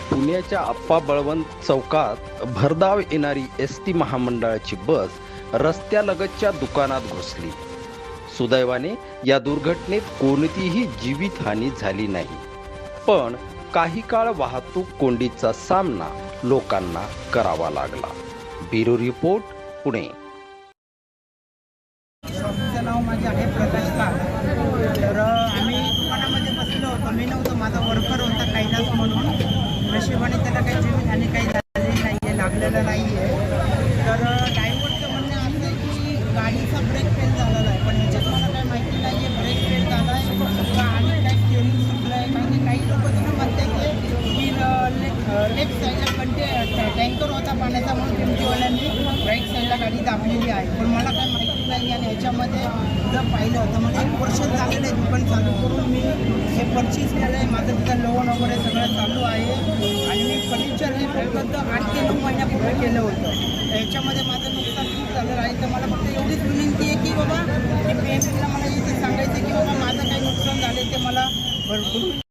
पुण्याच्या आप्पा बळवंत चौकात भरधाव येणारी एसटी महामंडळाची बस रस्त्यालगतच्या दुकानात घुसली। सुदैवाने या दुर्घटनेत कोणतीही जीवितहानी झाली नाही, पण काही काळ वाहतूक कोंडीचा सामना लोकांना करावा लागला। Bureau report, Pune. शॉपचं नाव माझे आहे प्रकाश काळ। तर आम्ही दुकानामध्ये बसलो होतो, मी नव्हतो, माझा वर्कर होता कैलास म्हणून। नशिबाने त्याला काही जीवितहानी काही झालेली नाही आहे, लागलेलं नाही आहे। तर ड्रायव्हरचं म्हणणं असं आहे की गाडीचा ब्रेक फेल झालेला आहे, पण याच्यात मला काही माहिती नाही आहे ब्रेक फेल झाला आहे का आणि काही स्टिअरिंग सुटलं आहे। कारण की काही लोक त्यांना म्हणतात की लेफ्ट साईडला टँकर होता पाण्याचा, म्हणून किमतीवाल्यांनी राईट साईडला गाडी दाबलेली आहे, पण मला काही माहिती नाही। आणि ह्याच्यामध्ये जर पाहिलं तर मला 1 वर्ष झालेलं आहे दुकान चालू करून, मी हे 25 केलं आहे, माझं तिथं लोन वगैरे सगळं चालू आहे। आणि मी फर्निचर हे फक्त 8 ते 9 महिन्यापूर्वी केलं होतं। ह्याच्यामध्ये माझं नुकसान खूप झालेलं आहे। तर मला फक्त एवढीच विनंती आहे की बाबा, की पेमेंटला मला इथे सांगायचं की बाबा माझं काही नुकसान झाले ते मला भरपूर